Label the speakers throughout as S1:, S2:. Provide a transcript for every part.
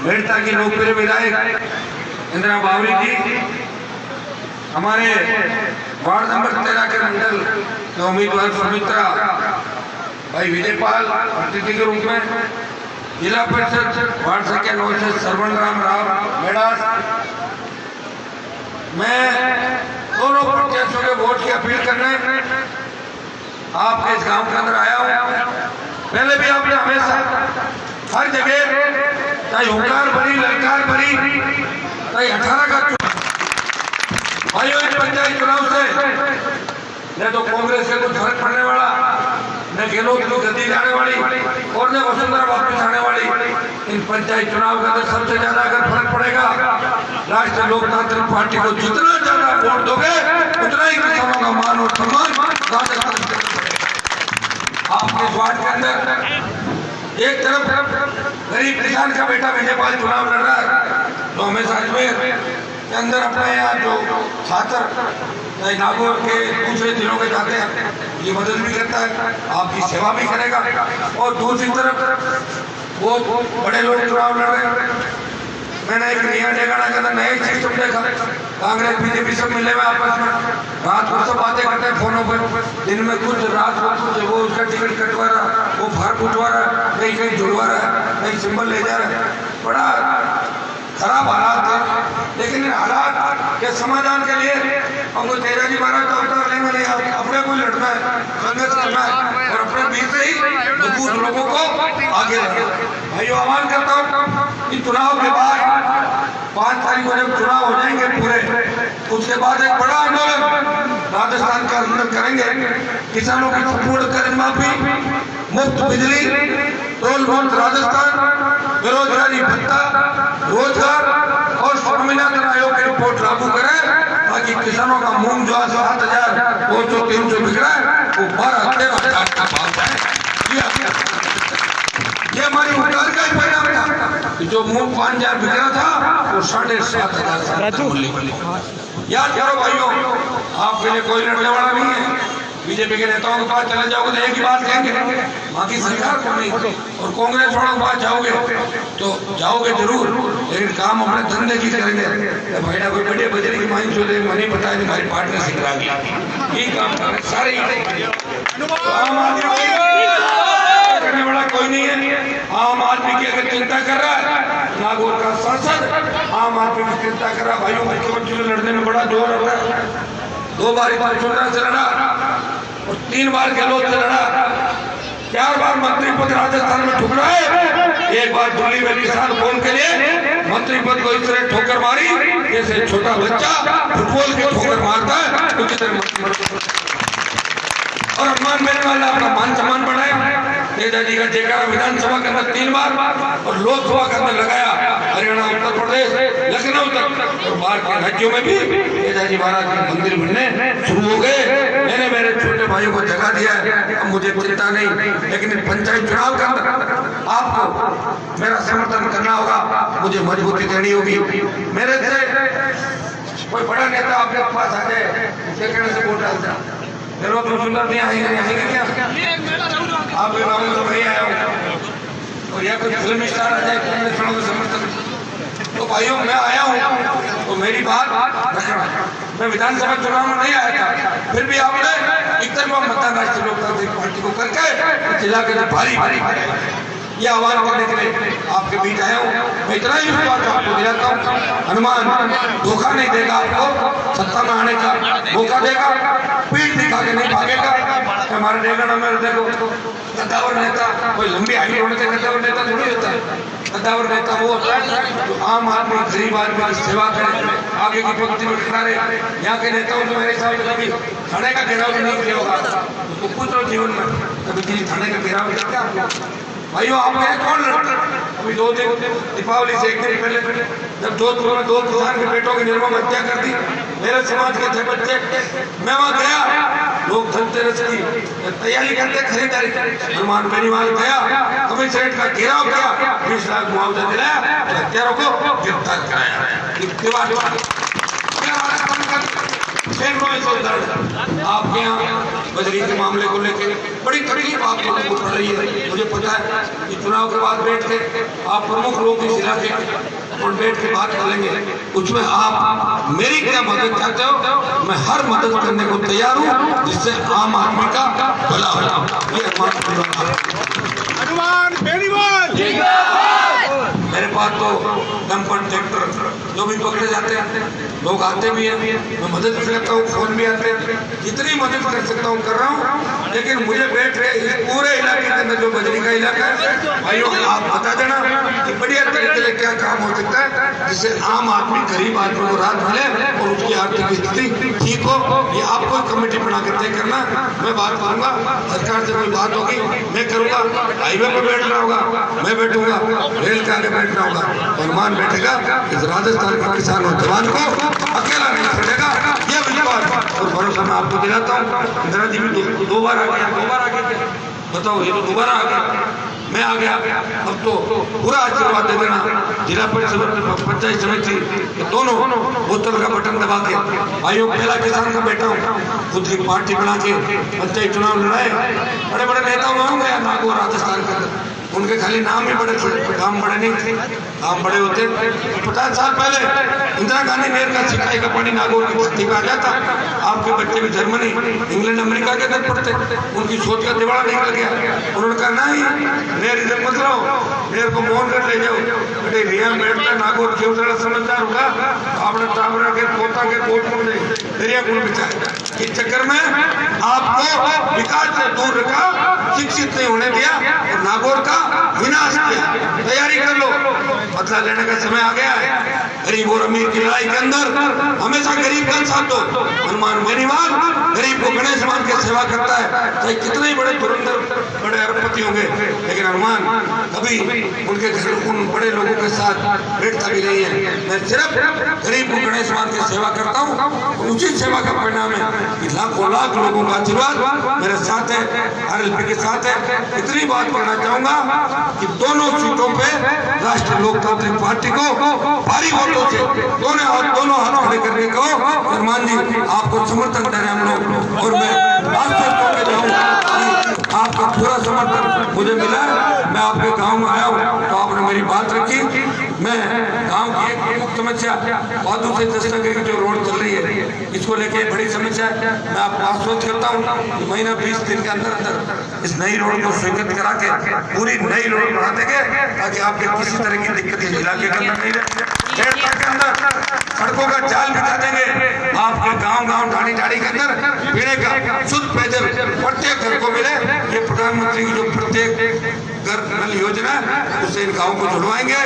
S1: मेड़ता की लोकप्रिय विधायक इंदिरा बावरी जी, हमारे वार्ड नंबर 13 के मंडल के उम्मीदवार सुमित्रा भाई विजयपाल अतिथि के रूप में, जिला परिषद वार्ड संख्या 9 से सरवण राम मेड़ास। मैं दोनों प्रत्याशियों के वोट की अपील करने आपके इस गांव के अंदर आया हूं। पहले भी आपने हमेशा हर जगह चाहे हुंकार भरी ललकार भरी चाहे 18 का भाइयों इस पंचायत चुनाव से न तो कांग्रेस से कुछ फर्क पड़ने वाला, न गहलोत की गद्दी जाने वाली और न वसुंधरा वापस आने वाली। इन पंचायत चुनाव के अंदर सबसे ज्यादा अगर फर्क पड़ेगा, राष्ट्रीय लोकतांत्रिक पार्टी को जितना ज्यादा वोट दोगे उतना ही किसानों का मान और सम्मान आपके वार्ड के अंदर। एक तरफ गरीब किसान का बेटा विजयपाल चुनाव लड़ रहा है, तो हमेशा अजमेर के अंदर अपने यहाँ जो छात्र नागौर के दूसरे जिलों के जाते हैं, ये मदद भी करता है, आपकी सेवा भी करेगा। और दूसरी तरफ वो बड़े लोग चुनाव लड़ रहे हैं। मैंने एक नया डेगाना के अंदर नया सिस्टम देखा, कांग्रेस बीजेपी सब मिले हुए आपस में, रात को सब बातें करते हैं फोनों पर, दिन में कुछ रात को कुछ, वो उसका टिकट कटवा रहा, वो फार्म उठवा रहा, कहीं कहीं जुड़वा रहा है, कहीं सिंबल ले जा रहा है। बड़ा खराब हालात है, लेकिन इन हालात के समाधान के लिए हमको तेजा जी महाराज का अवतार लेना नहीं, अपने को लड़ना है, संघर्ष करना है और अपने बीच से ही मजबूत लोगों को आगे बढ़ाना। भाइयों आह्वान करता हूँ, इन चुनाव के बाद 5 तारीख को जब चुनाव हो जाएंगे पूरे, उसके बाद एक बड़ा आंदोलन राजस्थान का अंदर करेंगे। किसानों की संपूर्ण कर्ज माफी, मुफ्त बिजली, टोल मुक्त राजस्थान, बेरोजगारी भत्ता, रोजगार और स्वामीनाथन आयोग की रिपोर्ट लागू करें, ताकि किसानों का मूंग जो 7,500-300 बिक रहा है वो 12,000 का भाव जाए। ये हमारी उधार का ही परिणाम था। जो मूंग 5,000 बिक रहा था वो 7,500 याद करो भाइयों, आपके लिए कोई लड़ने वाला नहीं है। बीजेपी के नेताओं के पास चले जाओगे तो एक ही बात कहेंगे, बाकी सरकार को नहीं। और कांग्रेस वालों के पास जाओगे तो जाओगे जरूर, लेकिन काम अपने धंधे की करेंगे। भाईडा कोई बड़े बजरी की मांग चो दे, मनी पता है हमारी पार्टनर से करा दिया, ये काम करें सारे। आम आदमी करने वाला कोई नहीं है। आम आदमी की अगर चिंता कर रहा है, नागौर का सांसद आम आदमी की चिंता कर रहा है। भाइयों मुख्यमंत्री से लड़ने में बड़ा जोर हो रहा है। 2 बार वसुंधरा से लड़ा और 3 बार गहलोत से लड़ा, 4 बार मंत्री पद राजस्थान में ठुकरा है। एक बार दिल्ली में किसान फोन के लिए मंत्री पद को इस तरह ठोकर मारी जैसे छोटा बच्चा फुटबॉल की ठोकर मारता है, उसी तरह और अपमान मिलने वाला अपना मान सम्मान बढ़ाया। तेजा जी का जयकारा विधानसभा के अंदर 3 बार और लोकसभा के अंदर लगाया, हरियाणा, उत्तर प्रदेश, लखनऊ तक और बाहर के राज्यों में भी तेजा जी महाराज के मंदिर बनने शुरू हो गए। मैंने मेरे छोटे भाइयों को जगह दिया है, अब मुझे चिंता नहीं। लेकिन पंचायत चुनाव के अंदर आपको मेरा समर्थन करना होगा, मुझे मजबूती देनी होगी। मेरे से कोई बड़ा नेता आपके पास आ जाए, उसके कहने से वोट डाल जाए, तो सुंदर नहीं आएंगे क्या? आप तो वही आया हूँ और या कोई फिल्म स्टार आ जाए तो समर्थन। तो भाइयों मैं आया हूँ तो मेरी बात रखना। मैं विधानसभा चुनाव में नहीं आया था, फिर भी आपने एक तरफा मतदान राष्ट्रीय लोकतांत्रिक पार्टी को करके जिला के भारी ये आह्वान करने के लिए आपके बीच आया हूँ। मैं इतना ही विश्वास आपको दिलाता हूँ, हनुमान धोखा नहीं देगा, आपको सत्ता में आने का मौका देगा, पीठ दिखा के नहीं भागेगा। हमारे डेगाना में देखो कद्दावर नेता कोई लंबी हाइट होने से कद्दावर नेता थोड़ी होता है। कद्दावर नेता वो होता है जो आम आदमी, गरीब आदमी की सेवा करे, आगे की पंक्ति में खड़ा रहे। यहाँ के नेताओं को मेरे हिसाब से कभी थाने का घेराव नहीं किया होगा, तो पूछो जीवन में कभी किसी थाने का घेराव किया? भाइयों आप मेरे कौन लड़ते? अभी 2 दिन दीपावली से 1 दिन पहले जब जोधपुर में 2 किसान के बेटों की निर्मम हत्या कर दी, मेरे समाज के थे बच्चे, मैं वहाँ गया, लोग धनतेरस की तैयारी करते, खरीदारी, हनुमान बेनीवाल गया, कमिश्नरेट का घेराव किया, 20 लाख मुआवजा दिलाया, हत्यारों को गिरफ्तार कराया। सैकड़ों ऐसे उदाहरण आपके यहाँ बजरी के मामले को लेकर बड़ी तकलीफ आप लोगों को पड़ रही है। मुझे पता है कि चुनाव के बाद बैठ के आप प्रमुख लोग इस इलाके और बैठ के बात करेंगे, उसमें आप मेरी क्या मदद चाहते हो, मैं हर मदद करने को तैयार हूँ जिससे आम आदमी का भला हो। ये मेरे पास तो डंपर ट्रैक्टर जो भी पकड़े जाते हैं, लोग आते भी हैं, मैं मदद कर सकता हूँ, फोन भी आते हैं, जितनी मदद कर सकता हूँ कर रहा हूँ। लेकिन मुझे बैठ के इस पूरे इलाके के अंदर जो बजरी का इलाका है, भाइयों आप बता देना कि बढ़िया तरीके से क्या काम हो सकता है जिससे आम आदमी गरीब आदमी को राहत मिले और उसकी आर्थिक स्थिति ठीक हो। ये आपको कमेटी बना के तय करना। मैं बात करूंगा, सरकार से कोई बात होगी मैं करूंगा, हाईवे पर बैठना होगा मैं बैठूंगा, रेल के आगे बैठना होगा हनुमान बैठेगा। इस राजस्थान के किसान और जवान को अकेला नहीं छोड़ेगा, ये विश्वास और भरोसा मैं आपको दिलाता हूँ। इंदिरा जी भी दो बार आ गया, बताओ ये तो दोबारा आ गया, मैं आ गया। अब तो पूरा आशीर्वाद दे देना जिला परिषद पंचायत समिति दोनों बोतल का बटन दबा के। भाइयों पहला किसान का बेटा हूँ, खुद की पार्टी बना के पंचायत चुनाव लड़ाए, बड़े बड़े नेता होंगे नागौर राजस्थान के अंदर, उनके खाली नाम ही बड़े थे, काम बड़े नहीं थे। काम बड़े होते 50 साल पहले इंदिरा गांधी नहर का सिंचाई का पानी नागौर की बस्ती में आ जाता। आपके बच्चे भी जर्मनी इंग्लैंड अमेरिका के अंदर पढ़ते, उनकी सोच का दिवाड़ा निकल गया। उन्होंने कहा नहीं नहर इधर मत रहो, नहर को मोहन कर ले जाओ। बेटे रिया बैठता नागौर क्यों थोड़ा समझदार होगा, आपने टाबरा के पोता के कोट में दरिया गुण बिछाया। इस चक्कर में आपको विकास से दूर रखा, शिक्षित नहीं होने दिया और नागौर का विनाश किया। तैयारी कर लो, बदला लेने का समय आ गया है। गरीब और अमीर की लड़ाई के अंदर हमेशा गरीब का साथ दो। हनुमान बेनीवाल गरीब को गणेश मान के सेवा करता है, चाहे कितने ही बड़े धुरंधर बड़े अरबपति होंगे, लेकिन हनुमान कभी उनके घर उन बड़े लोगों के साथ बैठता भी नहीं है। मैं सिर्फ गरीब को गणेश मान के सेवा करता हूँ। उसी सेवा का परिणाम है कि लाखों लाख लोगों का आशीर्वाद मेरे साथ है, RLP के साथ है। इतनी बात करना चाहूंगा कि दोनों सीटों पे राष्ट्रीय लोकतांत्रिक पार्टी को भारी वोटों से दोनों हाथ खड़े करने को हनुमान जी आपको समर्थन दे रहे हैं हम लोग, और मैं राष्ट्रीय में जाऊंगा आपका पूरा समर्थन मुझे मिला। मैं आपके गांव में आया हूँ तो आपने मेरी बात रखी। मैं गांव की एक प्रमुख समस्या बादू से दस्तगीर की जो रोड चल रही है, इसको लेके बड़ी समस्या है। मैं आपको आश्वस्त करता हूँ महीना 20 दिन के अंदर अंदर इस नई रोड को स्वीकृत करा के पूरी नई रोड बना देंगे, ताकि आपके किसी तरह की दिक्कत इस इलाके के अंदर नहीं रहे। 1.5 साल के अंदर सड़कों का जाल बिछा देंगे। आपके गांव ढाणी के अंदर पीने का शुद्ध पेयजल प्रत्येक घर को मिले। ये प्रधानमंत्री की जो प्रत्येक घर नल योजना है उससे इन गाँव को जुड़वाएंगे।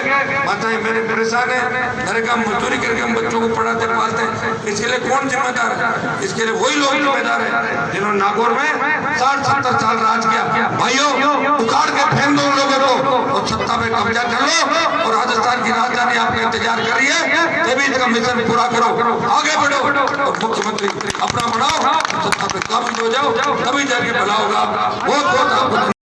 S1: माताएं मेरे परेशान है, मेरे काम मजदूरी करके हम बच्चों को पढ़ाते पालते हैं, इसके लिए कौन जिम्मेदार है? इसके लिए वही लोग जिम्मेदार है जिन्होंने नागौर में 60-70 साल राज किया। भाइयों उखाड़ के फेंक दो लोगों को और सत्ता पे कब्जा कर लो, और राजस्थान की राजधानी आपका इंतजार कर रही है, तभी इसका मिशन पूरा करो, आगे बढ़ो और मुख्यमंत्री अपना बनाओ, सत्ता पे काबिज हो जाओ, तभी जाके भला होगा। बहुत बहुत